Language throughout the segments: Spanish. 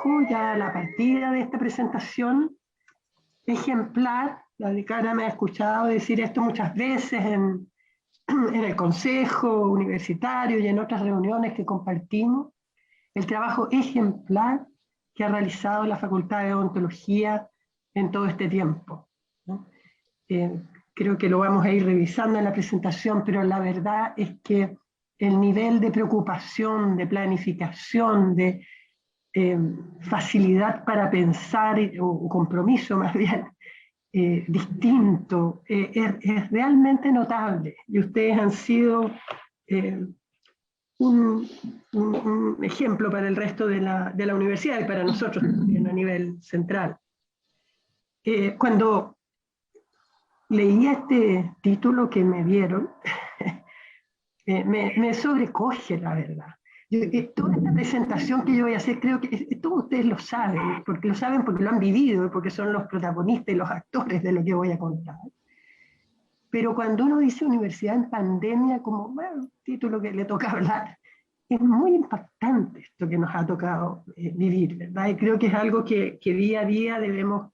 trabajo, ya la partida de esta presentación, ejemplar. La decana me ha escuchado decir esto muchas veces en el consejo universitario y en otras reuniones que compartimos, el trabajo ejemplar que ha realizado la Facultad de Odontología en todo este tiempo, ¿no? Creo que lo vamos a ir revisando en la presentación, pero la verdad es que el nivel de preocupación, de planificación, de facilidad para pensar, o compromiso más bien, distinto, es realmente notable. Y ustedes han sido un ejemplo para el resto de la universidad y para nosotros también a nivel central. Cuando leí este título que me dieron, me sobrecoge, la verdad. Toda esta presentación que yo voy a hacer, creo que todos ustedes lo saben porque lo han vivido, porque son los protagonistas y los actores de lo que voy a contar. Pero cuando uno dice universidad en pandemia, como bueno, título que le toca hablar, es muy impactante esto que nos ha tocado vivir, ¿verdad? Y creo que es algo que día a día debemos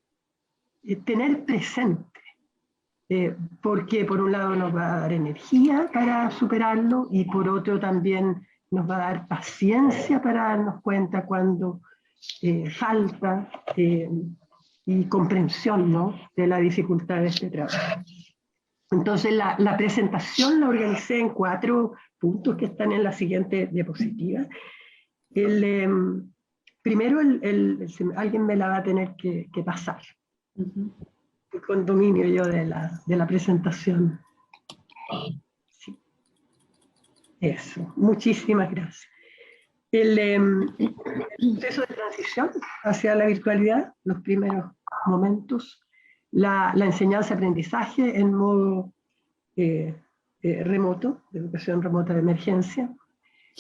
tener presente. Porque por un lado nos va a dar energía para superarlo y por otro también nos va a dar paciencia para darnos cuenta cuando falta y comprensión, ¿no?, de la dificultad de este trabajo. Entonces la presentación la organicé en 4 puntos que están en la siguiente diapositiva. Primero, alguien me la va a tener que pasar. Con dominio yo de la presentación. Sí. Eso, muchísimas gracias. El proceso de transición hacia la virtualidad, los primeros momentos, la enseñanza-aprendizaje en modo remoto, de educación remota de emergencia,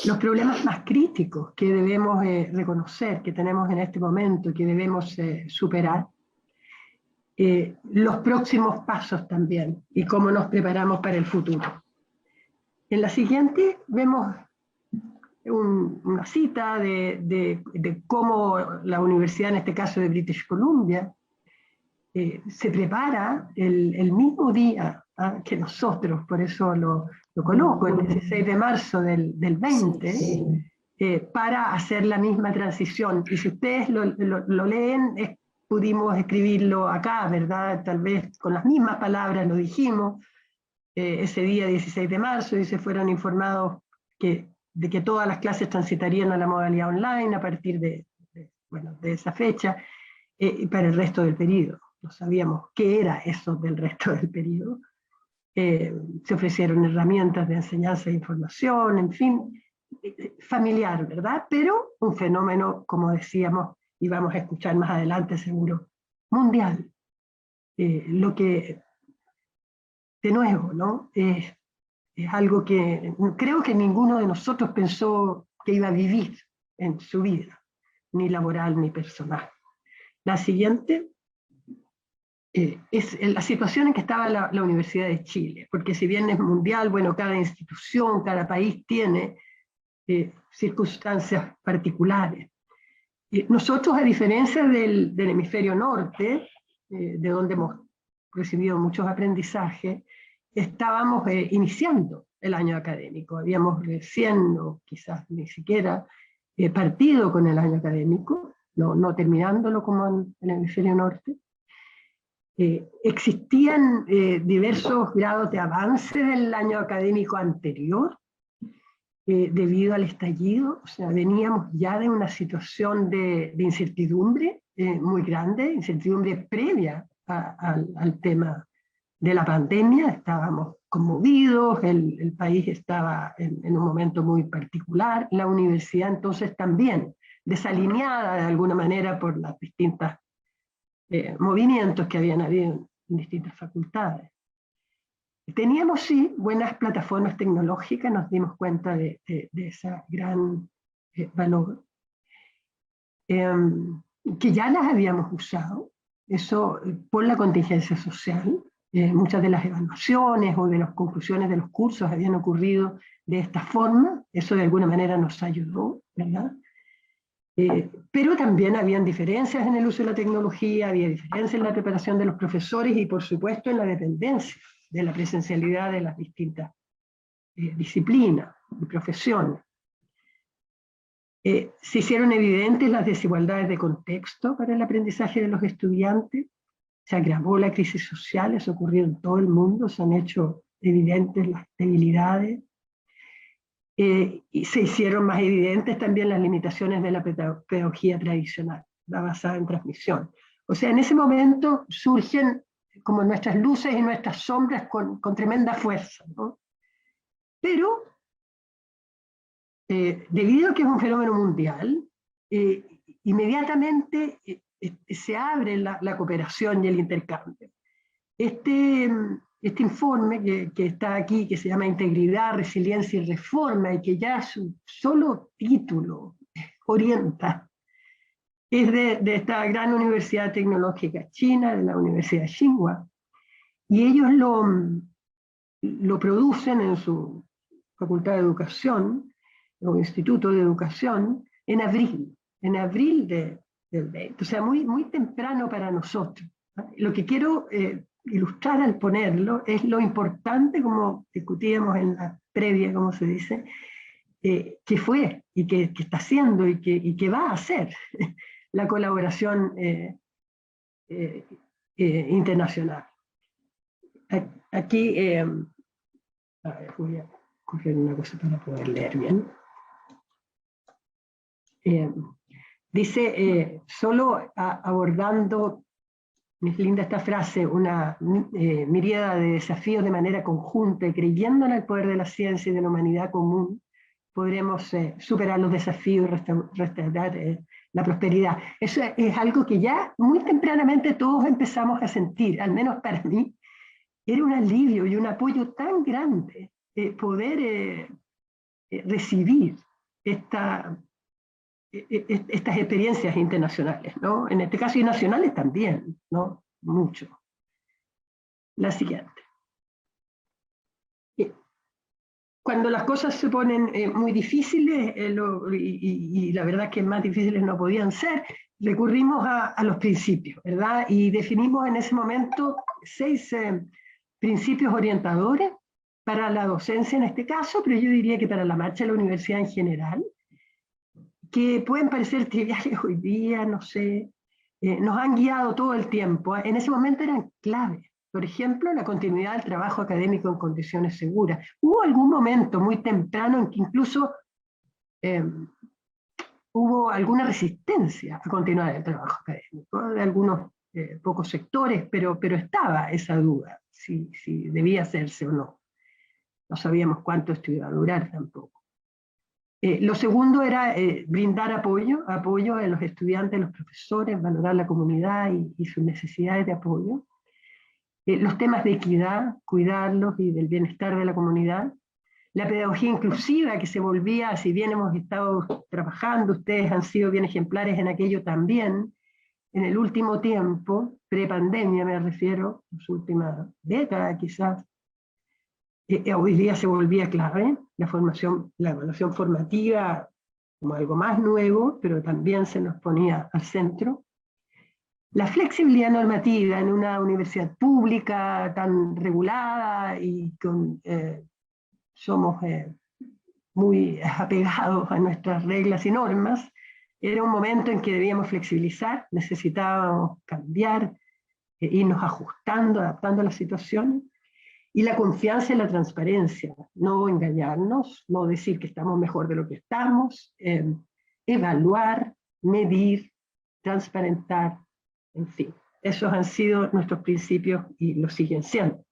los problemas más críticos que debemos reconocer, que tenemos en este momento, que debemos superar, los próximos pasos también y cómo nos preparamos para el futuro. En la siguiente vemos una cita de cómo la universidad, en este caso de British Columbia, se prepara el mismo día que nosotros, por eso lo coloco, el 16 de marzo del 20, para hacer la misma transición. Y si ustedes lo leen, pudimos escribirlo acá, ¿verdad? Tal vez con las mismas palabras lo dijimos, ese día 16 de marzo, y se fueron informados de que todas las clases transitarían a la modalidad online a partir de esa fecha, para el resto del periodo. No sabíamos qué era eso del resto del periodo. Se ofrecieron herramientas de enseñanza e información, en fin, familiar, ¿verdad? Pero un fenómeno, como decíamos, y vamos a escuchar más adelante seguro, mundial. Lo que, de nuevo, ¿no?, es algo que creo que ninguno de nosotros pensó que iba a vivir en su vida, ni laboral ni personal. La siguiente es la situación en que estaba la Universidad de Chile, porque si bien es mundial, bueno, cada institución, cada país tiene circunstancias particulares. Nosotros, a diferencia del hemisferio norte, de donde hemos recibido muchos aprendizajes, estábamos iniciando el año académico, habíamos recién, o quizás ni siquiera, partido con el año académico, no terminándolo como en el hemisferio norte. Existían diversos grados de avance del año académico anterior, debido al estallido. O sea, veníamos ya de una situación de incertidumbre muy grande, incertidumbre previa al tema de la pandemia. Estábamos conmovidos, el país estaba en un momento muy particular, la universidad entonces también desalineada de alguna manera por las distintas movimientos que habían habido en distintas facultades. Teníamos, sí, buenas plataformas tecnológicas, nos dimos cuenta de ese gran valor, que ya las habíamos usado, eso por la contingencia social. Muchas de las evaluaciones o de las conclusiones de los cursos habían ocurrido de esta forma, eso de alguna manera nos ayudó, ¿verdad? Pero también habían diferencias en el uso de la tecnología, había diferencias en la preparación de los profesores y por supuesto en la dependencia de la presencialidad de las distintas disciplinas y profesiones. Se hicieron evidentes las desigualdades de contexto para el aprendizaje de los estudiantes, se agravó la crisis social, eso ocurrió en todo el mundo, se han hecho evidentes las debilidades, y se hicieron más evidentes también las limitaciones de la pedagogía tradicional, la basada en transmisión. O sea, en ese momento surgen como nuestras luces y nuestras sombras con tremenda fuerza, ¿no? Pero, debido a que es un fenómeno mundial, inmediatamente se abre la cooperación y el intercambio. Este informe que está aquí, que se llama Integridad, Resiliencia y Reforma, y que ya su solo título orienta, es de esta gran universidad tecnológica china, de la Universidad de Tsinghua, y ellos lo producen en su Facultad de Educación, o Instituto de Educación, en abril del 20, o sea, muy, muy temprano para nosotros. Lo que quiero ilustrar al ponerlo es lo importante, como discutíamos en la previa, como se dice, que fue y que está haciendo y que va a hacer la colaboración internacional. Aquí, a ver, voy a coger una cosa para poder leer bien. Dice, solo abordando, es linda esta frase, una miríada de desafíos de manera conjunta y creyendo en el poder de la ciencia y de la humanidad común, podremos superar los desafíos y restaurar la prosperidad. Eso es algo que ya muy tempranamente todos empezamos a sentir, al menos para mí. Era un alivio y un apoyo tan grande poder recibir estas experiencias internacionales, ¿no? En este caso y nacionales también, ¿no? Mucho. La siguiente. Cuando las cosas se ponen muy difíciles, y la verdad es que más difíciles no podían ser, recurrimos a los principios, ¿verdad? Y definimos en ese momento 6 principios orientadores para la docencia en este caso, pero yo diría que para la marcha de la universidad en general, que pueden parecer triviales hoy día, no sé, nos han guiado todo el tiempo. En ese momento eran claves. Por ejemplo, la continuidad del trabajo académico en condiciones seguras. Hubo algún momento muy temprano en que incluso hubo alguna resistencia a continuar el trabajo académico de algunos pocos sectores, pero estaba esa duda, si debía hacerse o no. No sabíamos cuánto esto iba a durar tampoco. Lo segundo era brindar apoyo a los estudiantes, a los profesores, valorar la comunidad y sus necesidades de apoyo. Los temas de equidad, cuidarlos y del bienestar de la comunidad. La pedagogía inclusiva que se volvía, si bien hemos estado trabajando, ustedes han sido bien ejemplares en aquello también, en el último tiempo, pre-pandemia me refiero, en su última década quizás, hoy día se volvía clave, la evaluación formativa como algo más nuevo, pero también se nos ponía al centro. La flexibilidad normativa en una universidad pública tan regulada y somos muy apegados a nuestras reglas y normas, era un momento en que debíamos flexibilizar, necesitábamos cambiar, irnos ajustando, adaptando a las situaciones. Y la confianza y la transparencia, no engañarnos, no decir que estamos mejor de lo que estamos, evaluar, medir, transparentar, en fin. Esos han sido nuestros principios y lo siguen siendo.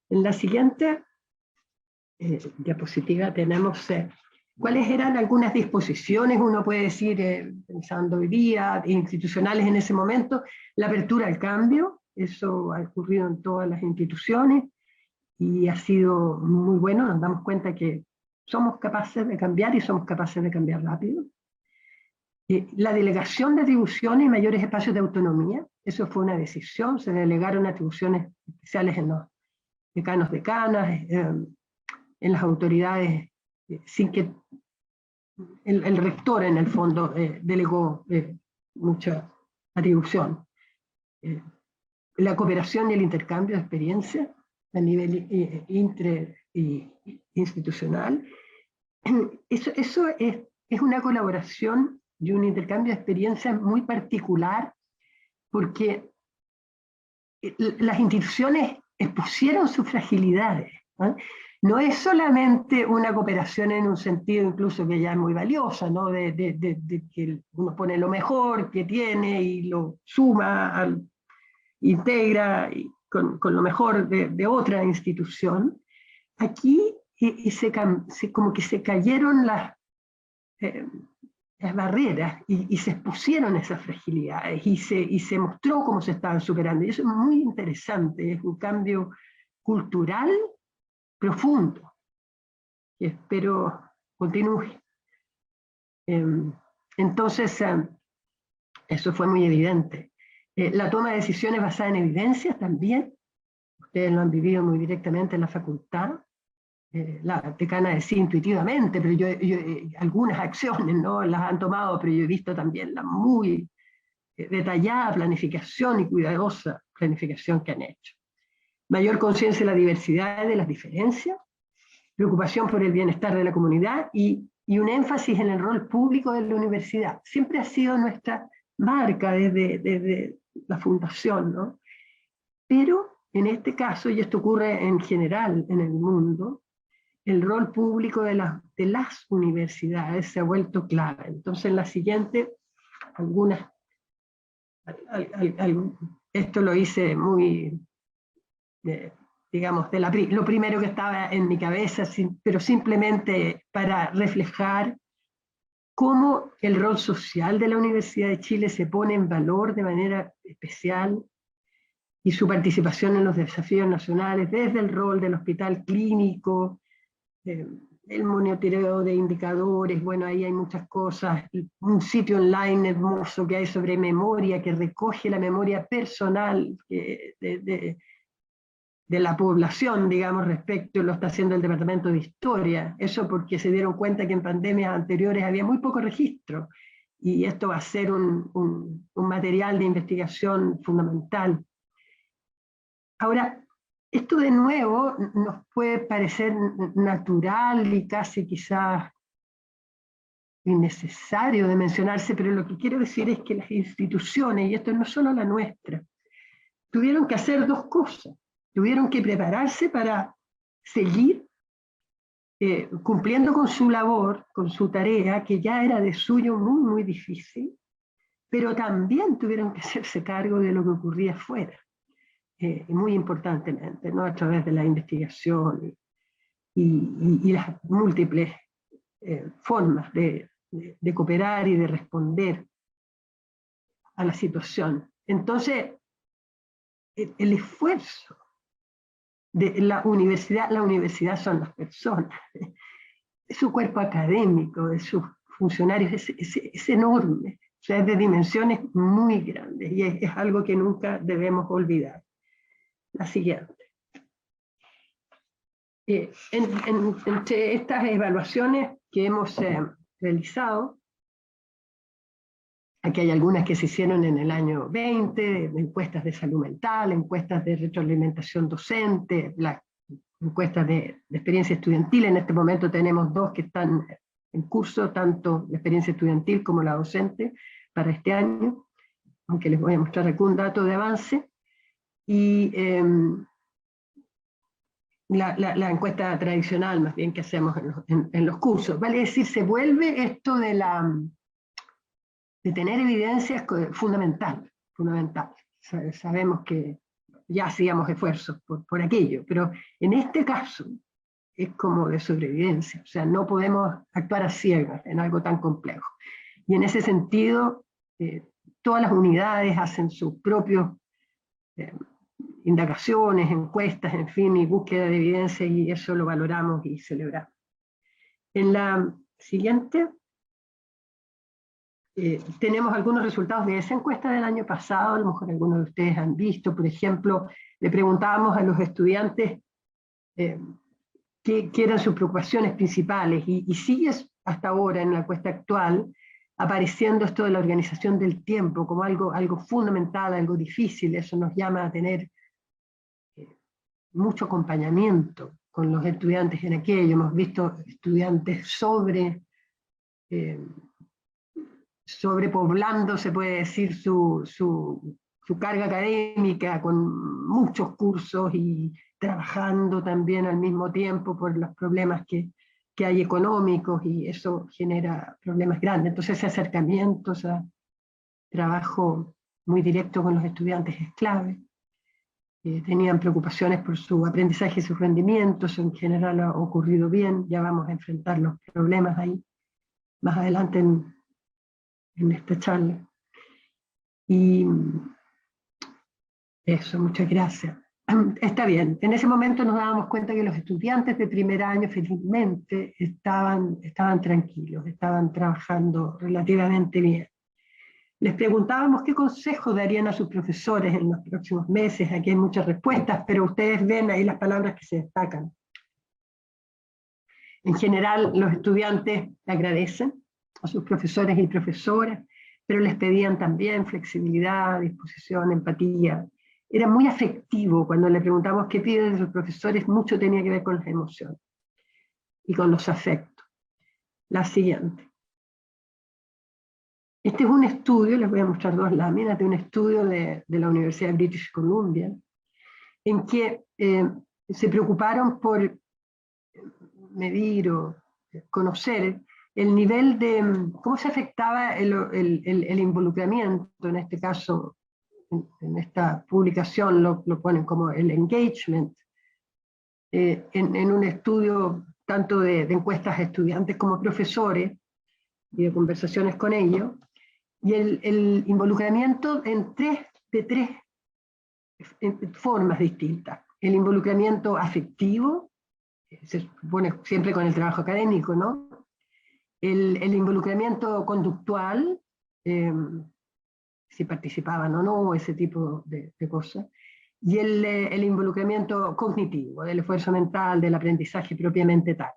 En la siguiente diapositiva tenemos cuáles eran algunas disposiciones, uno puede decir, pensando hoy día, institucionales en ese momento, la apertura al cambio, eso ha ocurrido en todas las instituciones, y ha sido muy bueno, nos damos cuenta que somos capaces de cambiar y somos capaces de cambiar rápido. La delegación de atribuciones y mayores espacios de autonomía, eso fue una decisión, se delegaron atribuciones especiales en los decanos, decanas, en las autoridades, sin que el rector en el fondo delegó mucha atribución. La cooperación y el intercambio de experiencias a nivel institucional, eso es una colaboración y un intercambio de experiencias muy particular, porque las instituciones expusieron sus fragilidades, ¿no? No es solamente una cooperación en un sentido incluso que ya es muy valiosa, ¿no? de que uno pone lo mejor que tiene y lo suma, integra con lo mejor de otra institución. Aquí como que se cayeron las barreras y se expusieron esas fragilidades y se mostró cómo se estaban superando. Y eso es muy interesante, es un cambio cultural profundo, que espero continúe. Entonces, eso fue muy evidente. La toma de decisiones basada en evidencias también, ustedes lo han vivido muy directamente en la facultad. La decana decía intuitivamente, pero algunas acciones no las han tomado, pero yo he visto también la muy detallada planificación y cuidadosa planificación que han hecho. Mayor conciencia de la diversidad y de las diferencias, preocupación por el bienestar de la comunidad y un énfasis en el rol público de la universidad. Siempre ha sido nuestra marca desde la fundación, ¿no? Pero en este caso, y esto ocurre en general en el mundo, el rol público de las universidades se ha vuelto clave. Entonces, en la siguiente, esto lo hice muy, digamos, lo primero que estaba en mi cabeza, pero simplemente para reflejar cómo el rol social de la Universidad de Chile se pone en valor de manera especial y su participación en los desafíos nacionales, desde el rol del hospital clínico, el monitoreo de indicadores, bueno, ahí hay muchas cosas, un sitio online hermoso que hay sobre memoria, que recoge la memoria personal de la población, digamos, respecto, lo está haciendo el Departamento de Historia, eso porque se dieron cuenta que en pandemias anteriores había muy poco registro, y esto va a ser un material de investigación fundamental. Ahora, esto de nuevo nos puede parecer natural y casi quizás innecesario de mencionarse, pero lo que quiero decir es que las instituciones, y esto no es solo la nuestra, tuvieron que hacer dos cosas. Tuvieron que prepararse para seguir cumpliendo con su labor, con su tarea, que ya era de suyo muy, muy difícil, pero también tuvieron que hacerse cargo de lo que ocurría afuera. Muy importantemente, ¿no? A través de la investigación y las múltiples formas de cooperar y de responder a la situación. Entonces, el esfuerzo de la universidad son las personas, de su cuerpo académico, de sus funcionarios, es enorme, o sea, es de dimensiones muy grandes y es algo que nunca debemos olvidar. La siguiente. Entre estas evaluaciones que hemos realizado, aquí hay algunas que se hicieron en el año 20, encuestas de salud mental, encuestas de retroalimentación docente, las encuestas de experiencia estudiantil. En este momento tenemos dos que están en curso, tanto la experiencia estudiantil como la docente, para este año, aunque les voy a mostrar algún dato de avance. Y la encuesta tradicional, más bien, que hacemos en los cursos. Vale decir, se vuelve esto de tener evidencias fundamental. Sabemos que ya hacíamos esfuerzos por aquello, pero en este caso es como de sobrevivencia, o sea, no podemos actuar a ciegas en algo tan complejo. Y en ese sentido, todas las unidades hacen sus propios indagaciones, encuestas, en fin, y búsqueda de evidencia, y eso lo valoramos y celebramos. En la siguiente, tenemos algunos resultados de esa encuesta del año pasado, a lo mejor algunos de ustedes han visto. Por ejemplo, le preguntábamos a los estudiantes qué eran sus preocupaciones principales, y sigue hasta ahora en la encuesta actual, apareciendo esto de la organización del tiempo como algo fundamental, algo difícil. Eso nos llama a tener mucho acompañamiento con los estudiantes en aquello. Hemos visto estudiantes sobrepoblando, se puede decir, su carga académica con muchos cursos y trabajando también al mismo tiempo por los problemas que hay económicos, y eso genera problemas grandes. Entonces ese acercamiento, ese trabajo muy directo con los estudiantes es clave. Tenían preocupaciones por su aprendizaje y sus rendimientos, en general ha ocurrido bien. Ya vamos a enfrentar los problemas ahí más adelante en esta charla. Y eso, muchas gracias. Está bien, en ese momento nos dábamos cuenta que los estudiantes de primer año felizmente estaban tranquilos, estaban trabajando relativamente bien. Les preguntábamos qué consejos darían a sus profesores en los próximos meses. Aquí hay muchas respuestas, pero ustedes ven ahí las palabras que se destacan. En general, los estudiantes agradecen a sus profesores y profesoras, pero les pedían también flexibilidad, disposición, empatía. Era muy afectivo. Cuando le preguntamos qué piden de sus profesores, mucho tenía que ver con las emociones y con los afectos. La siguiente. Este es un estudio, les voy a mostrar dos láminas, de un estudio de la Universidad de British Columbia, en que se preocuparon por medir o conocer el nivel de cómo se afectaba el involucramiento, en este caso, en esta publicación lo ponen como el engagement, en un estudio tanto de encuestas a estudiantes como profesores y de conversaciones con ellos, y el involucramiento de tres formas distintas. El involucramiento afectivo, se supone siempre con el trabajo académico, ¿no? El involucramiento conductual, si participaban o no, ese tipo de cosas, y el involucramiento cognitivo, del esfuerzo mental, del aprendizaje propiamente tal.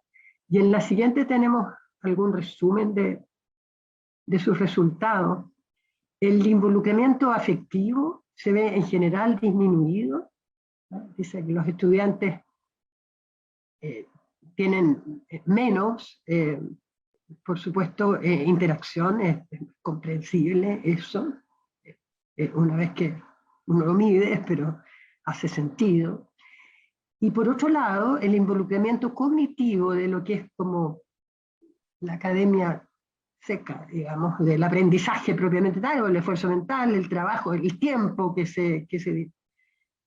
Y en la siguiente tenemos algún resumen de sus resultados. El involucramiento afectivo se ve en general disminuido, ¿no? Dice que los estudiantes tienen menos, por supuesto, interacción, es comprensible eso, una vez que uno lo mide, pero hace sentido. Y por otro lado, el involucramiento cognitivo de lo que es como la academia seca, digamos, del aprendizaje propiamente tal, o el esfuerzo mental, el trabajo, el tiempo que se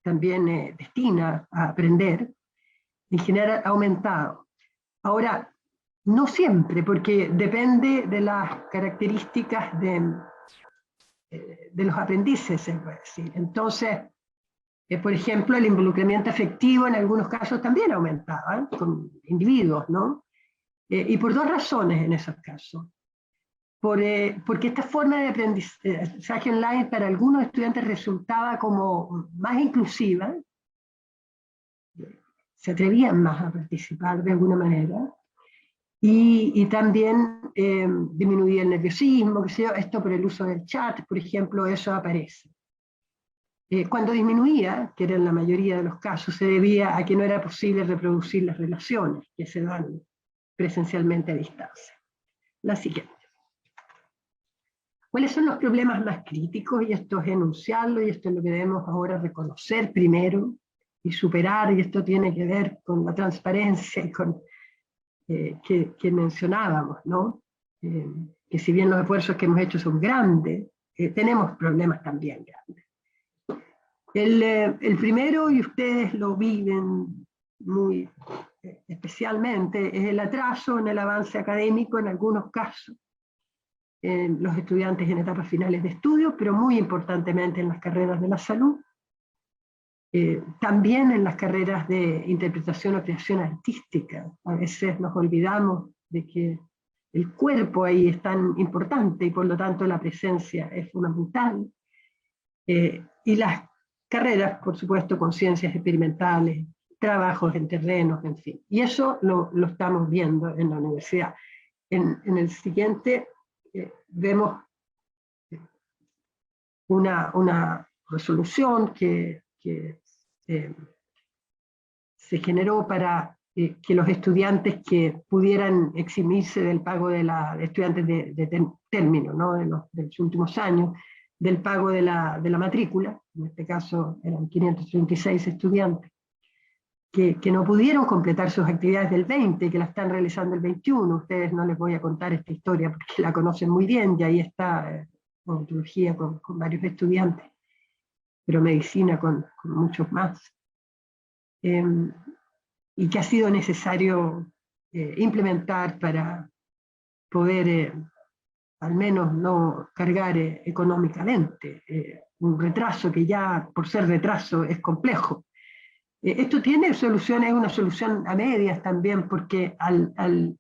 también destina a aprender, en general ha aumentado. Ahora, no siempre, porque depende de las características de los aprendices, se puede decir. Entonces, por ejemplo, el involucramiento afectivo en algunos casos también aumentaba, con individuos, ¿no? Y por dos razones en esos casos. Porque esta forma de aprendizaje online para algunos estudiantes resultaba como más inclusiva, se atrevían más a participar de alguna manera, y también disminuía el nerviosismo, que sea, esto por el uso del chat, por ejemplo, eso aparece. Cuando disminuía, que era en la mayoría de los casos, se debía a que no era posible reproducir las relaciones que se dan presencialmente a distancia. La siguiente. ¿Cuáles son los problemas más críticos? Y esto es enunciarlo, y esto es lo que debemos ahora reconocer primero y superar, y esto tiene que ver con la transparencia y con que mencionábamos, ¿no? Que si bien los esfuerzos que hemos hecho son grandes, tenemos problemas también grandes. El primero, y ustedes lo viven muy especialmente, es el atraso en el avance académico en algunos casos, en los estudiantes en etapas finales de estudio, pero muy importantemente en las carreras de la salud, también en las carreras de interpretación o creación artística. A veces nos olvidamos de que el cuerpo ahí es tan importante y por lo tanto la presencia es fundamental. Y las carreras, por supuesto, con ciencias experimentales, trabajos en terrenos, en fin. Y eso lo estamos viendo en la universidad. En el siguiente vemos una resolución que se generó para que los estudiantes que pudieran eximirse del pago de estudiantes de término, ¿no? de los últimos años, del pago de la matrícula, en este caso eran 536 estudiantes, que no pudieron completar sus actividades del 20, que la están realizando el 21. Ustedes no les voy a contar esta historia porque la conocen muy bien, y ahí está odontología con varios estudiantes, pero medicina con muchos más. Y que ha sido necesario implementar para poder al menos no cargar económicamente un retraso que ya por ser retraso es complejo. Esto tiene soluciones, es una solución a medias también, porque al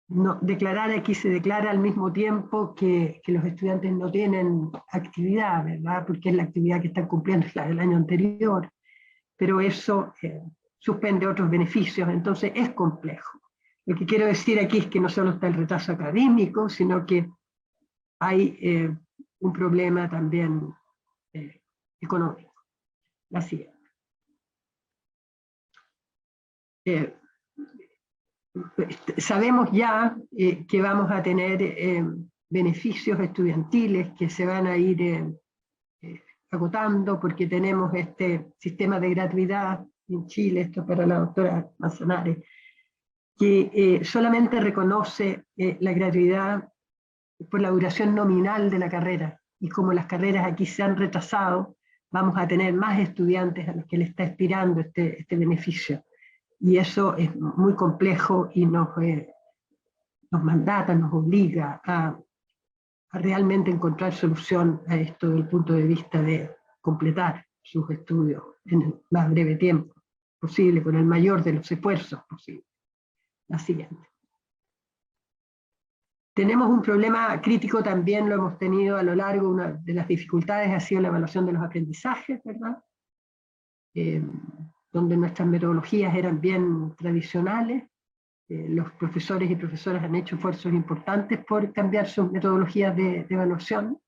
no, declarar aquí se declara al mismo tiempo que los estudiantes no tienen actividad, ¿verdad? Porque es la actividad que están cumpliendo, es la del año anterior, pero eso suspende otros beneficios, entonces es complejo. Lo que quiero decir aquí es que no solo está el retraso académico, sino que hay un problema también económico. La siguiente. Sabemos ya que vamos a tener beneficios estudiantiles que se van a ir agotando porque tenemos este sistema de gratuidad en Chile, esto para la doctora Manzanares, que solamente reconoce la gratuidad por la duración nominal de la carrera, y como las carreras aquí se han retrasado, vamos a tener más estudiantes a los que le está expirando este beneficio. Y eso es muy complejo y nos mandata, nos obliga a realmente encontrar solución a esto desde el punto de vista de completar sus estudios en el más breve tiempo posible, con el mayor de los esfuerzos posible. La siguiente. Tenemos un problema crítico también, lo hemos tenido a lo largo, una de las dificultades ha sido la evaluación de los aprendizajes, ¿verdad? Donde nuestras metodologías eran bien tradicionales. Los profesores y profesoras han hecho esfuerzos importantes por cambiar sus metodologías de evaluación,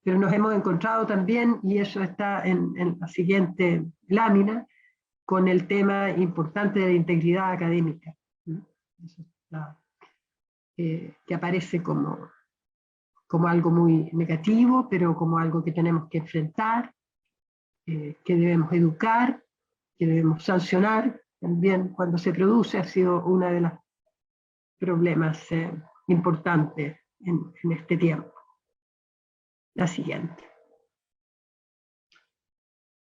pero nos hemos encontrado también, y eso está en la siguiente lámina, con el tema importante de la integridad académica. Eso está, que aparece como algo muy negativo, pero como algo que tenemos que enfrentar, que debemos educar, que debemos sancionar. También cuando se produce ha sido uno de los problemas importantes en este tiempo. La siguiente.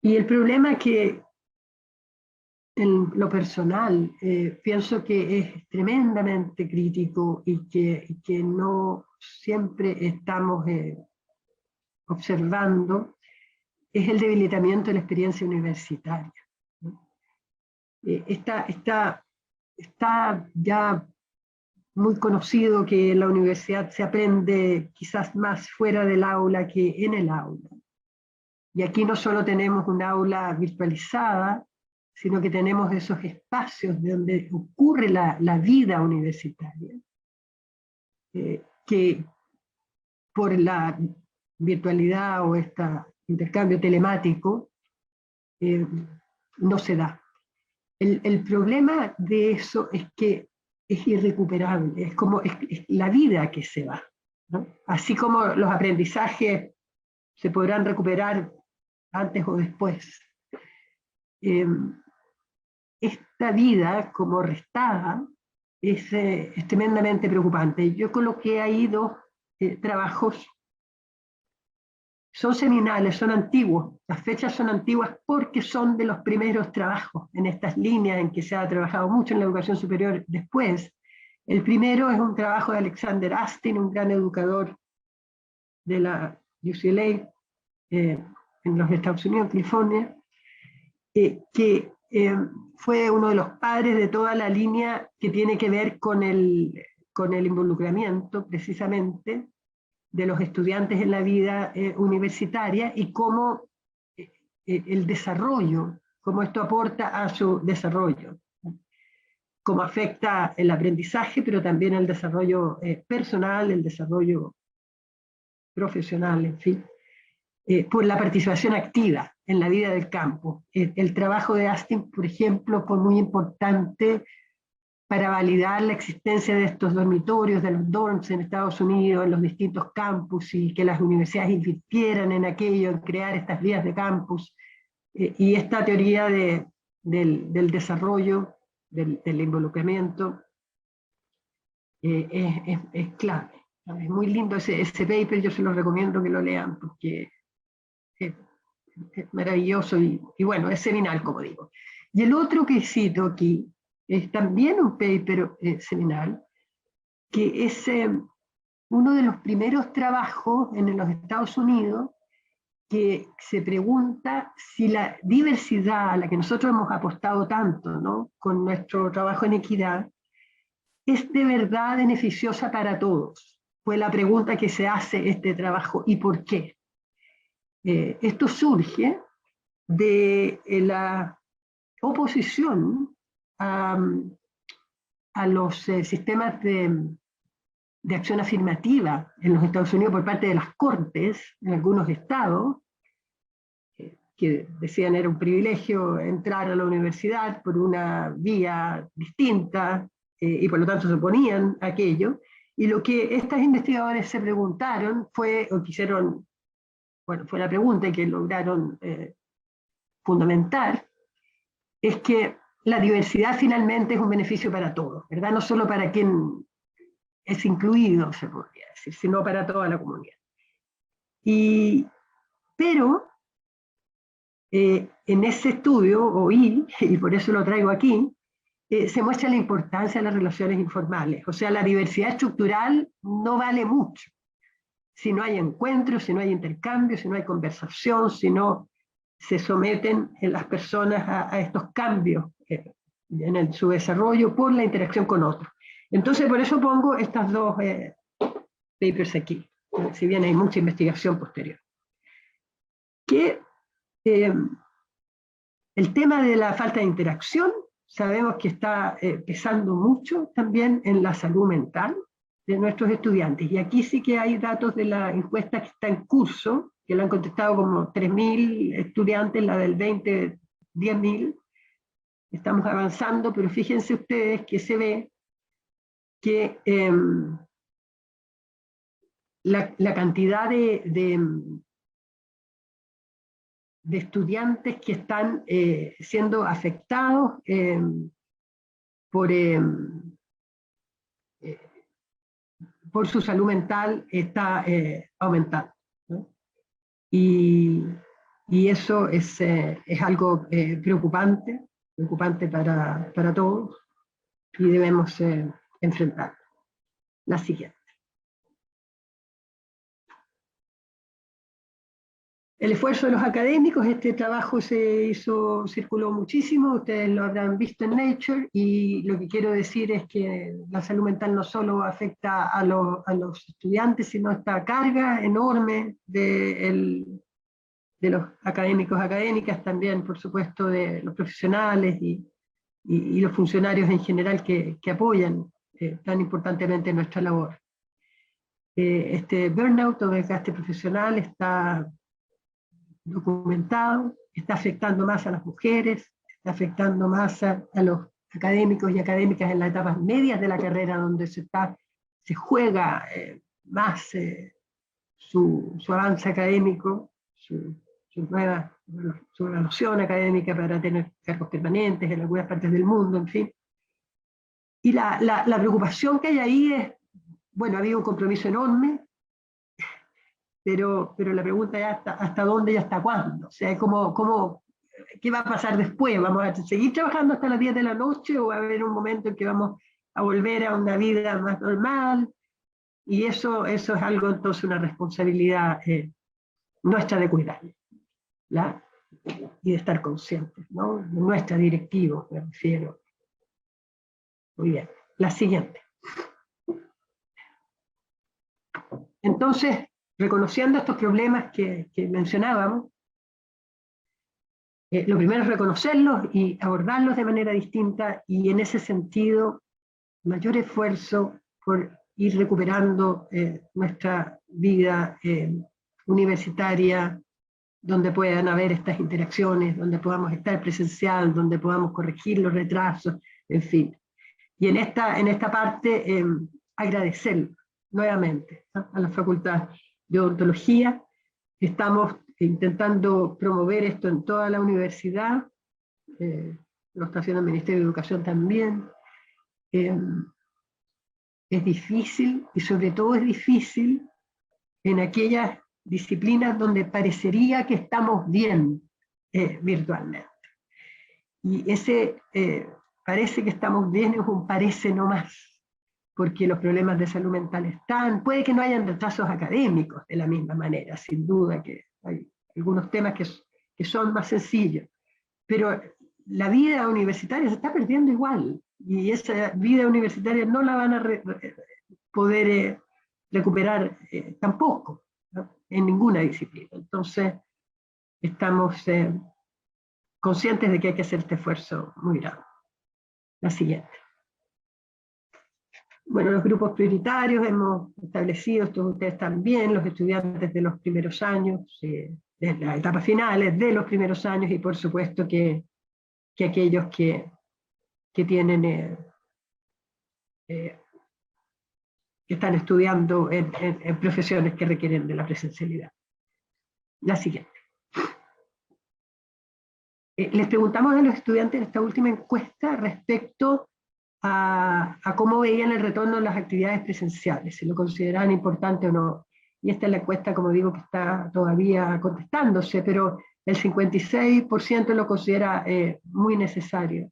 Y el problema que en lo personal pienso que es tremendamente crítico y que no siempre estamos observando es el debilitamiento de la experiencia universitaria. Está ya muy conocido que en la universidad se aprende quizás más fuera del aula que en el aula. Y aquí no solo tenemos un aula virtualizada, sino que tenemos esos espacios donde ocurre la vida universitaria, que por la virtualidad o este intercambio telemático no se da. El problema de eso es que es irrecuperable, es la vida que se va, ¿no? Así como los aprendizajes se podrán recuperar antes o después. Esta vida como restada es tremendamente preocupante. Yo coloqué ahí dos trabajos, son seminales, son antiguos, las fechas son antiguas porque son de los primeros trabajos en estas líneas en que se ha trabajado mucho en la educación superior después. El primero es un trabajo de Alexander Astin, un gran educador de la UCLA en los Estados Unidos, California, que fue uno de los padres de toda la línea que tiene que ver con el involucramiento precisamente de los estudiantes en la vida universitaria y cómo el desarrollo, cómo esto aporta a su desarrollo. cómo afecta el aprendizaje, pero también el desarrollo personal, el desarrollo profesional, en fin, por la participación activa en la vida del campo. El trabajo de Astin, por ejemplo, fue muy importante para validar la existencia de estos dormitorios, de los dorms en Estados Unidos, en los distintos campus, y que las universidades invirtieran en aquello, en crear estas vías de campus. Y esta teoría del desarrollo, del involucramiento, es clave. Es muy lindo ese paper, yo se los recomiendo que lo lean, porque es maravilloso y bueno, es seminal, como digo. Y el otro que cito aquí es también un paper seminal, que es uno de los primeros trabajos en los Estados Unidos que se pregunta si la diversidad a la que nosotros hemos apostado tanto, ¿no?, con nuestro trabajo en equidad, es de verdad beneficiosa para todos. Fue la pregunta que se hace este trabajo, ¿y por qué? Esto surge de la oposición a los sistemas de acción afirmativa en los Estados Unidos por parte de las cortes en algunos estados, que decían era un privilegio entrar a la universidad por una vía distinta, y por lo tanto se oponían a aquello. Y lo que estos investigadores se preguntaron fue, o quisieron, bueno, fue la pregunta que lograron fundamentar, es que la diversidad finalmente es un beneficio para todos, ¿verdad? No solo para quien es incluido, se podría decir, sino para toda la comunidad. Pero en ese estudio oí, y por eso lo traigo aquí, se muestra la importancia de las relaciones informales. O sea, la diversidad estructural no vale mucho si no hay encuentros, si no hay intercambio, si no hay conversación, si no se someten las personas a estos cambios en su desarrollo por la interacción con otros. Entonces, por eso pongo estas dos papers aquí, si bien hay mucha investigación posterior. Que el tema de la falta de interacción, sabemos que está pesando mucho también en la salud mental de nuestros estudiantes. Y aquí sí que hay datos de la encuesta que está en curso, que lo han contestado como 3.000 estudiantes, la del 20, 10.000. Estamos avanzando, pero fíjense ustedes que se ve que la cantidad de estudiantes que están siendo afectados por su salud mental está aumentando, ¿no? Y eso es algo preocupante para todos, y debemos enfrentarlo. La siguiente. El esfuerzo de los académicos, este trabajo circuló muchísimo, ustedes lo habrán visto en Nature, y lo que quiero decir es que la salud mental no solo afecta a los estudiantes, sino esta carga enorme de los académicos, académicas, también, por supuesto, de los profesionales y los funcionarios en general que apoyan tan importantemente nuestra labor. Este burnout o desgaste profesional está documentado, está afectando más a las mujeres, está afectando más a los académicos y académicas en las etapas medias de la carrera, donde se juega más su avance académico, su evaluación académica para tener cargos permanentes en algunas partes del mundo, en fin. Y la preocupación que hay ahí es, bueno, ha habido un compromiso enorme, pero la pregunta es hasta dónde y hasta cuándo. O sea, ¿qué va a pasar después? ¿Vamos a seguir trabajando hasta las 10 de la noche o va a haber un momento en que vamos a volver a una vida más normal? Y eso es algo, entonces, una responsabilidad nuestra de cuidar, ¿la? Y de estar conscientes, ¿no? Nuestra directiva, me refiero. Muy bien. La siguiente. Entonces, reconociendo estos problemas que mencionábamos, Lo primero es reconocerlos y abordarlos de manera distinta, y en ese sentido, mayor esfuerzo por ir recuperando nuestra vida universitaria, donde puedan haber estas interacciones, donde podamos estar presencial, donde podamos corregir los retrasos, en fin. Y en esta parte, agradecer nuevamente, ¿no?, a la Facultad de Odontología. Estamos intentando promover esto en toda la universidad, lo está haciendo el Ministerio de Educación también. Es difícil, y sobre todo es difícil en aquellas disciplinas donde parecería que estamos bien virtualmente. Y ese parece que estamos bien es un parece nomás, porque los problemas de salud mental están, puede que no hayan retrasos académicos de la misma manera, sin duda que hay algunos temas que son más sencillos, pero la vida universitaria se está perdiendo igual, y esa vida universitaria no la van a poder recuperar tampoco, ¿no?, en ninguna disciplina. Entonces, estamos conscientes de que hay que hacer este esfuerzo muy grande. La siguiente. Bueno, los grupos prioritarios hemos establecido, esto ustedes también, los estudiantes de los primeros años, de las etapas finales de los primeros años, y por supuesto que aquellos que tienen, que están estudiando en profesiones que requieren de la presencialidad. La siguiente. Les preguntamos a los estudiantes en esta última encuesta respecto a cómo veían el retorno a las actividades presenciales, si lo consideraban importante o no. Y esta es la encuesta, como digo, que está todavía contestándose, pero el 56% lo considera muy necesario,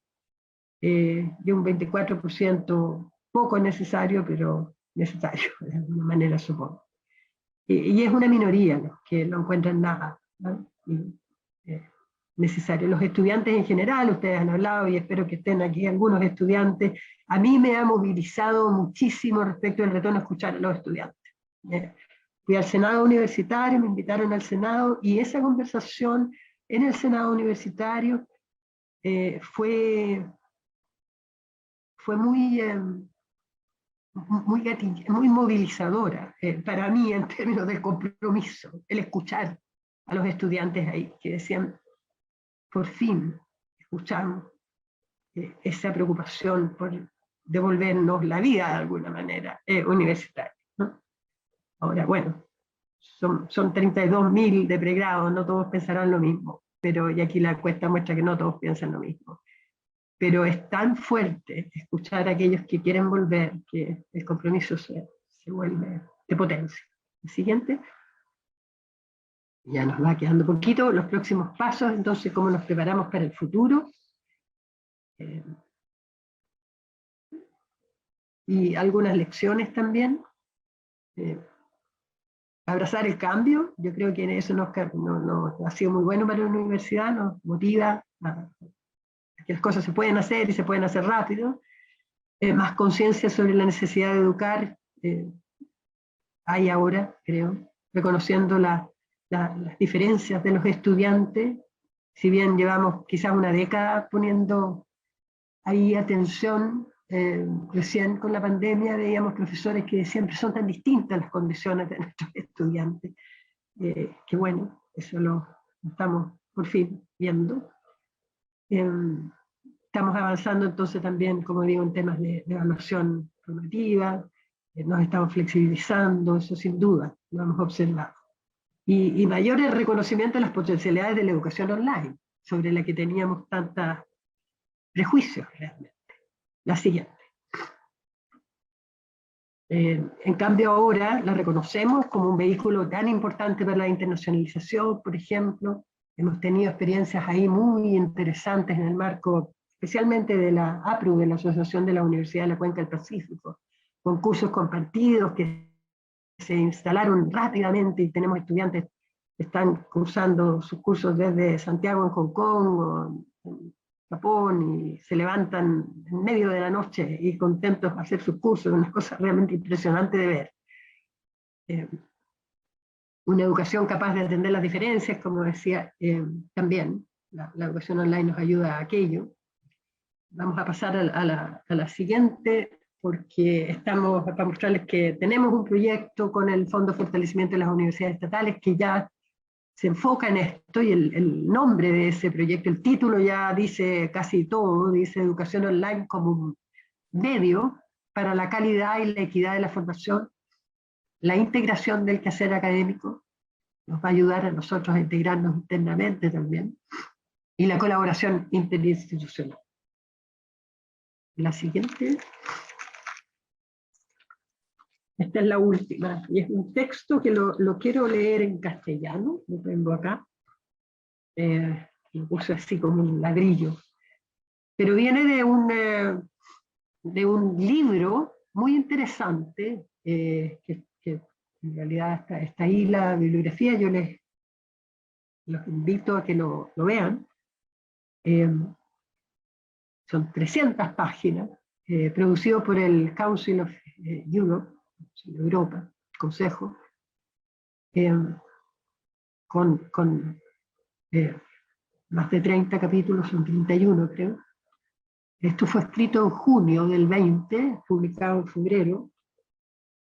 y un 24% poco necesario, pero necesario, de alguna manera, supongo. Y es una minoría los que lo encuentran nada, ¿no?, necesario. Los estudiantes en general, ustedes han hablado, y espero que estén aquí algunos estudiantes, a mí me ha movilizado muchísimo respecto del retorno a escuchar a los estudiantes. Fui al Senado universitario, me invitaron al Senado, y esa conversación en el Senado universitario fue muy, muy movilizadora para mí en términos de compromiso, el escuchar a los estudiantes ahí, que decían, por fin escuchamos esa preocupación por devolvernos la vida de alguna manera universitaria, ¿no? Ahora, bueno, son 32.000 de pregrado, no todos pensarán lo mismo, pero y aquí la encuesta muestra que no todos piensan lo mismo. Pero es tan fuerte escuchar a aquellos que quieren volver que el compromiso se vuelve de potencia. El siguiente. Ya nos va quedando poquito. Los próximos pasos, entonces, cómo nos preparamos para el futuro. Y algunas lecciones también. Abrazar el cambio, yo creo que eso nos ha sido muy bueno para la universidad, nos motiva a que las cosas se pueden hacer y se pueden hacer rápido. Más conciencia sobre la necesidad de educar hay ahora, creo, reconociendo las diferencias de los estudiantes, si bien llevamos quizás una década poniendo ahí atención. Recién con la pandemia veíamos profesores que siempre son tan distintas las condiciones de nuestros estudiantes, que bueno, eso lo estamos por fin viendo. Estamos avanzando entonces también, como digo, en temas de evaluación formativa, nos estamos flexibilizando, eso sin duda, lo hemos observado. Y mayor el reconocimiento de las potencialidades de la educación online, sobre la que teníamos tantos prejuicios realmente. La siguiente. En cambio ahora la reconocemos como un vehículo tan importante para la internacionalización, por ejemplo. Hemos tenido experiencias ahí muy interesantes en el marco, especialmente de la APRU, de la Asociación de la Universidad de la Cuenca del Pacífico, con cursos compartidos que se instalaron rápidamente, y tenemos estudiantes que están cursando sus cursos desde Santiago en Hong Kong o en Japón, y se levantan en medio de la noche y contentos de hacer sus cursos, una cosa realmente impresionante de ver. Una educación capaz de entender las diferencias, como decía también, la educación online nos ayuda a aquello. Vamos a pasar a la siguiente, porque estamos para mostrarles que tenemos un proyecto con el Fondo de Fortalecimiento de las Universidades Estatales que ya se enfoca en esto, y el nombre de ese proyecto, el título ya dice casi todo, dice Educación Online como un medio para la calidad y la equidad de la formación, la integración del quehacer académico, nos va a ayudar a nosotros a integrarnos internamente también, y la colaboración interinstitucional. La siguiente. Esta es la última, y es un texto que lo quiero leer en castellano, lo tengo acá, lo puse así como un ladrillo, pero viene de un libro muy interesante, que en realidad está ahí la bibliografía, yo los invito a que lo vean. Son 300 páginas, producido por el Council of Europe, Europa, Consejo, con más de 30 capítulos, son 31 creo. Esto fue escrito en junio del 20, publicado en febrero,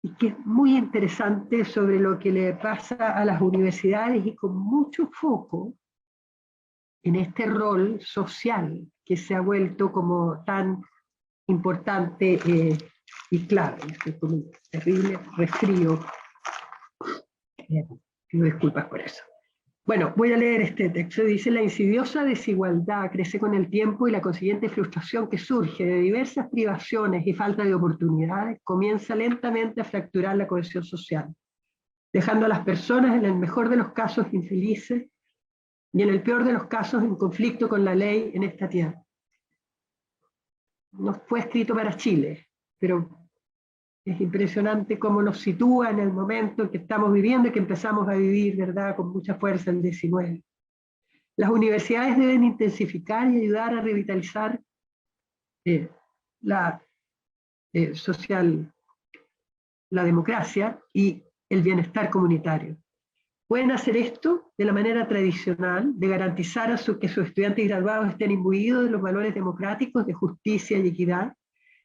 y que es muy interesante sobre lo que le pasa a las universidades, y con mucho foco en este rol social que se ha vuelto como tan importante y clave. Estoy con un terrible resfrío. Pido disculpas por eso. Bueno, voy a leer este texto. Dice: la insidiosa desigualdad crece con el tiempo, y la consiguiente frustración que surge de diversas privaciones y falta de oportunidades comienza lentamente a fracturar la cohesión social, dejando a las personas, en el mejor de los casos, infelices, y en el peor de los casos en conflicto con la ley en esta tierra. No fue escrito para Chile, pero es impresionante cómo nos sitúa en el momento en que estamos viviendo y que empezamos a vivir, ¿verdad?, con mucha fuerza el 19. Las universidades deben intensificar y ayudar a revitalizar la la democracia y el bienestar comunitario. Pueden hacer esto de la manera tradicional, de garantizar que sus estudiantes y graduados estén imbuidos de los valores democráticos, de justicia y equidad,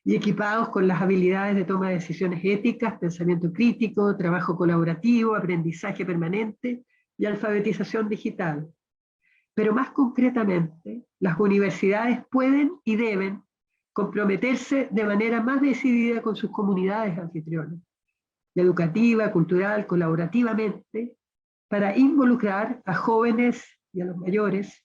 y equipados con las habilidades de toma de decisiones éticas, pensamiento crítico, trabajo colaborativo, aprendizaje permanente y alfabetización digital. Pero más concretamente, las universidades pueden y deben comprometerse de manera más decidida con sus comunidades anfitrionas, educativa, cultural, colaborativamente, para involucrar a jóvenes y a los mayores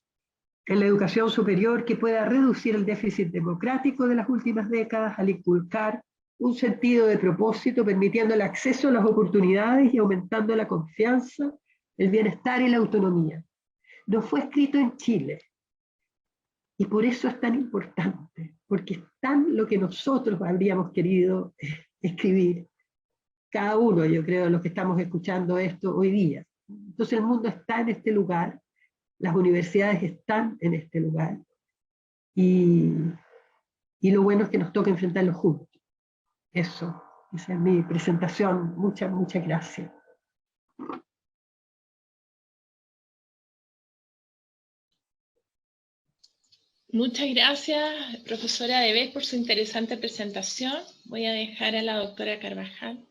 en la educación superior, que pueda reducir el déficit democrático de las últimas décadas al inculcar un sentido de propósito, permitiendo el acceso a las oportunidades y aumentando la confianza, el bienestar y la autonomía. No fue escrito en Chile, y por eso es tan importante, porque es tan lo que nosotros habríamos querido escribir, cada uno, yo creo, de los que estamos escuchando esto hoy día. Entonces el mundo está en este lugar, las universidades están en este lugar, y lo bueno es que nos toca enfrentarlo juntos. Eso, esa es mi presentación. Muchas, muchas gracias. Muchas gracias, profesora Debes, por su interesante presentación. Voy a dejar a la doctora Carvajal.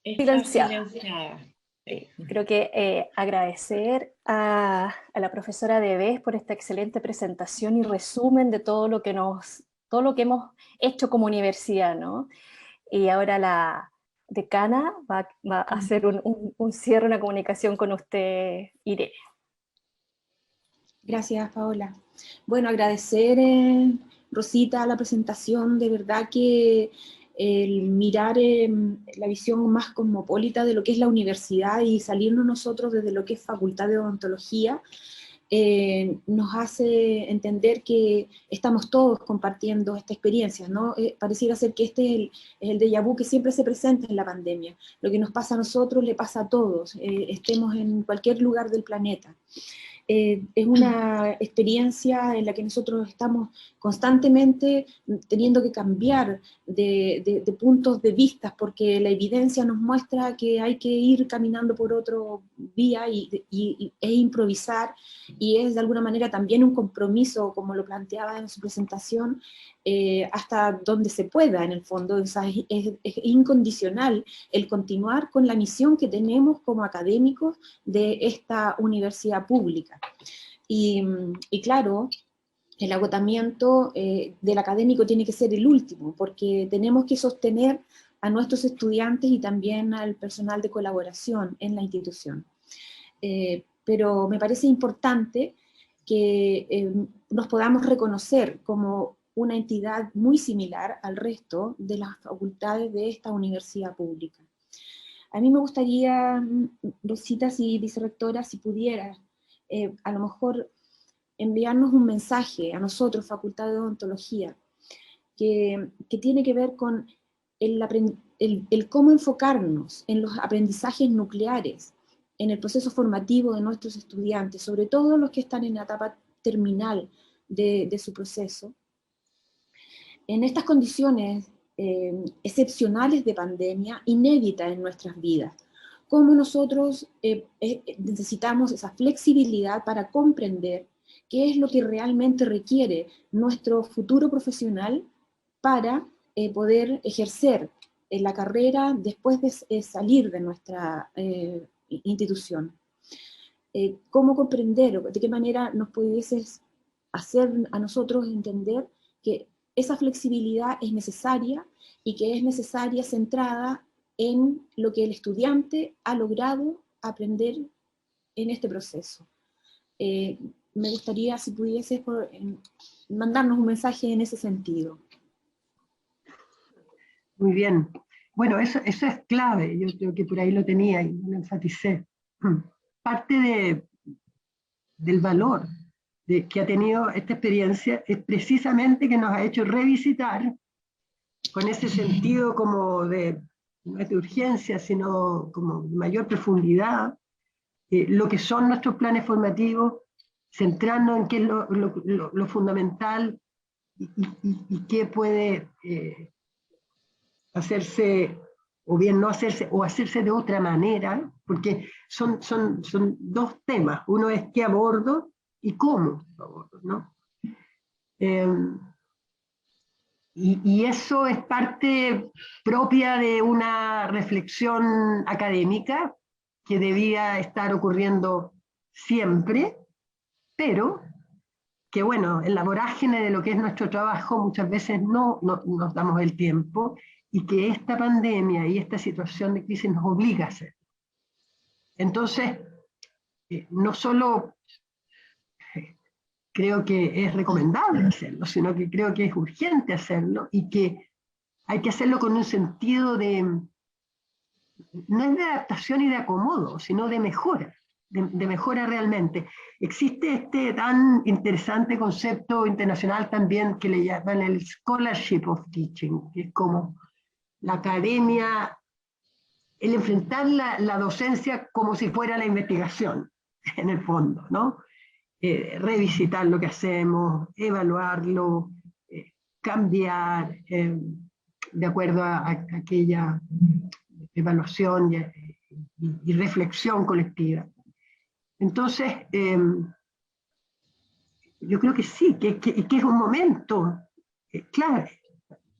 Está silenciada. Sí. Creo que agradecer a la profesora Debes por esta excelente presentación y resumen de todo lo que hemos hecho como universidad, ¿no? Y ahora la decana va a hacer un cierre, una comunicación con usted, Irene. Gracias, Paola. Bueno, agradecer, Rosita, la presentación. De verdad que el mirar la visión más cosmopolita de lo que es la universidad y salirnos nosotros desde lo que es facultad de odontología, nos hace entender que estamos todos compartiendo esta experiencia, ¿no? Pareciera ser que este es el déjà vu que siempre se presenta en la pandemia. Lo que nos pasa a nosotros le pasa a todos, estemos en cualquier lugar del planeta. es una experiencia en la que nosotros estamos constantemente teniendo que cambiar de puntos de vista, porque la evidencia nos muestra que hay que ir caminando por otro vía e improvisar, y es de alguna manera también un compromiso, como lo planteaba en su presentación, hasta donde se pueda, en el fondo. O sea, es incondicional el continuar con la misión que tenemos como académicos de esta universidad pública. Y claro, el agotamiento del académico tiene que ser el último, porque tenemos que sostener a nuestros estudiantes y también al personal de colaboración en la institución. Pero me parece importante que nos podamos reconocer como una entidad muy similar al resto de las facultades de esta universidad pública. A mí me gustaría, Rosita, si vicerrectora, si pudiera, a lo mejor enviarnos un mensaje a nosotros, Facultad de Odontología, que tiene que ver con el cómo enfocarnos en los aprendizajes nucleares, en el proceso formativo de nuestros estudiantes, sobre todo los que están en la etapa terminal de su proceso. En estas condiciones excepcionales de pandemia, inéditas en nuestras vidas, cómo nosotros necesitamos esa flexibilidad para comprender qué es lo que realmente requiere nuestro futuro profesional para poder ejercer la carrera después de salir de nuestra institución. ¿Cómo comprender, de qué manera nos pudieses hacer a nosotros entender que esa flexibilidad es necesaria y que es necesaria centrada en lo que el estudiante ha logrado aprender en este proceso? Me gustaría si pudieses mandarnos un mensaje en ese sentido. Muy bien. Bueno, eso es clave, yo creo que por ahí lo tenía y lo enfaticé. Parte del valor que ha tenido esta experiencia es precisamente que nos ha hecho revisitar con ese sentido como no es de urgencia, sino como de mayor profundidad, lo que son nuestros planes formativos, centrarnos en qué es lo fundamental y qué puede hacerse, o bien no hacerse, o hacerse de otra manera, porque son dos temas. Uno es qué abordo y cómo lo abordo, ¿no? Y eso es parte propia de una reflexión académica que debía estar ocurriendo siempre, pero que bueno, en la vorágine de lo que es nuestro trabajo muchas veces no nos damos el tiempo, y que esta pandemia y esta situación de crisis nos obliga a hacer. Entonces, no solo creo que es recomendable hacerlo, sino que creo que es urgente hacerlo, y que hay que hacerlo con un sentido no es de adaptación y de acomodo, sino de mejora, de mejora realmente. Existe este tan interesante concepto internacional también que le llaman el scholarship of teaching, que es como la academia, el enfrentar la docencia como si fuera la investigación, en el fondo, ¿no? Revisitar lo que hacemos, evaluarlo, cambiar de acuerdo a aquella evaluación y reflexión colectiva. Entonces, yo creo que sí, que es un momento clave.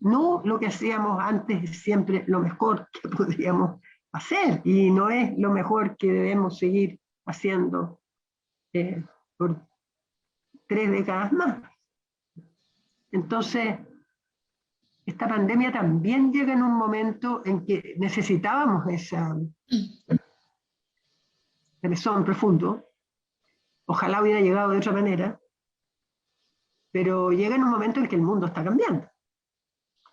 No lo que hacíamos antes es siempre lo mejor que podríamos hacer, y no es lo mejor que debemos seguir haciendo por 3 décadas más. Entonces, esta pandemia también llega en un momento en que necesitábamos esa mesón profundo. Ojalá hubiera llegado de otra manera, pero llega en un momento en que el mundo está cambiando.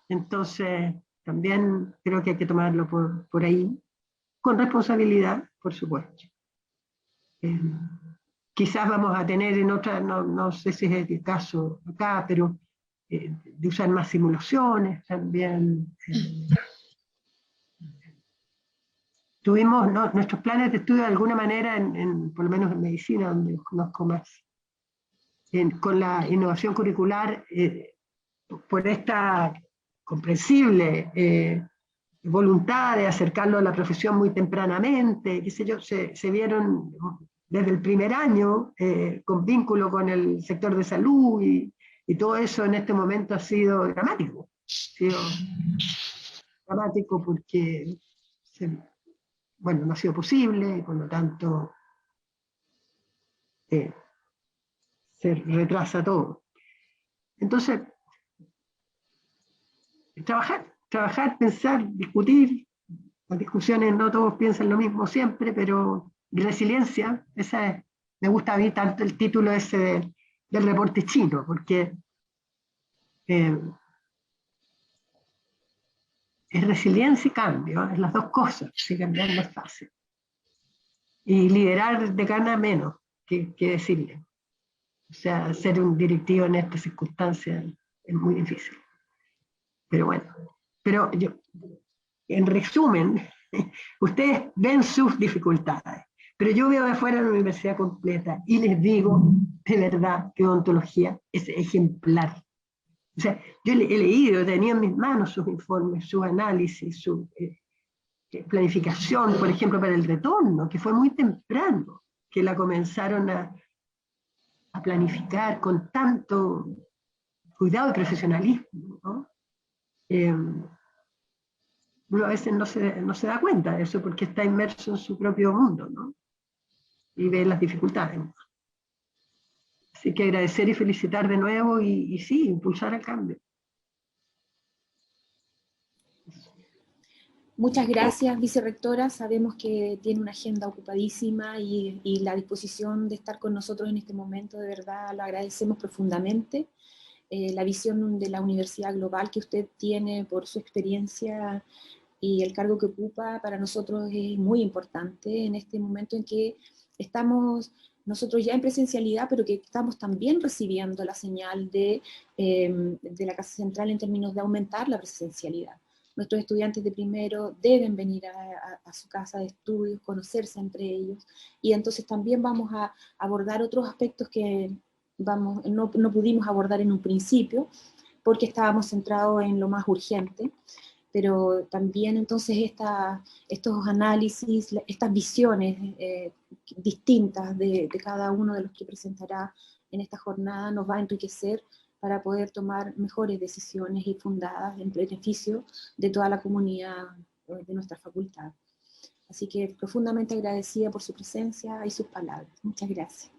Entonces, también creo que hay que tomarlo por ahí, con responsabilidad, por supuesto. Quizás vamos a tener en otra, no sé si es el caso acá, pero de usar más simulaciones también. tuvimos nuestros planes de estudio de alguna manera, por lo menos en medicina, donde los conozco más, con la innovación curricular, por esta comprensible voluntad de acercarlo a la profesión muy tempranamente, qué sé yo, se vieron desde el primer año con vínculo con el sector de salud y todo eso en este momento ha sido dramático. Ha sido dramático porque no ha sido posible y por lo tanto se retrasa todo. Entonces, trabajar, pensar, discutir. Las discusiones no todos piensan lo mismo siempre, pero resiliencia, me gusta a mí tanto el título ese del reporte chino, porque es resiliencia y cambio, es las dos cosas, si cambiar no es fácil. Y liderar de gana menos que decirle. O sea, ser un directivo en estas circunstancias es muy difícil. Pero bueno, en resumen, ustedes ven sus dificultades, pero yo veo de afuera la universidad completa y les digo de verdad que odontología es ejemplar. O sea, yo he leído, tenía en mis manos sus informes, su análisis, su planificación, por ejemplo, para el retorno, que fue muy temprano que la comenzaron a planificar con tanto cuidado y profesionalismo, ¿no? Uno a veces no se da cuenta de eso porque está inmerso en su propio mundo, ¿no? Y ve las dificultades. Así que agradecer y felicitar de nuevo y sí, impulsar el cambio. Muchas gracias, vicerrectora. Sabemos que tiene una agenda ocupadísima y la disposición de estar con nosotros en este momento, de verdad, lo agradecemos profundamente. La visión de la universidad global que usted tiene por su experiencia y el cargo que ocupa para nosotros es muy importante en este momento en que estamos nosotros ya en presencialidad, pero que estamos también recibiendo la señal de la Casa Central en términos de aumentar la presencialidad. Nuestros estudiantes de primero deben venir a su casa de estudios, conocerse entre ellos, y entonces también vamos a abordar otros aspectos que no pudimos abordar en un principio, porque estábamos centrados en lo más urgente, pero también entonces estos análisis, estas visiones distintas de cada uno de los que presentará en esta jornada nos va a enriquecer para poder tomar mejores decisiones y fundadas en beneficio de toda la comunidad de nuestra facultad. Así que profundamente agradecida por su presencia y sus palabras. Muchas gracias.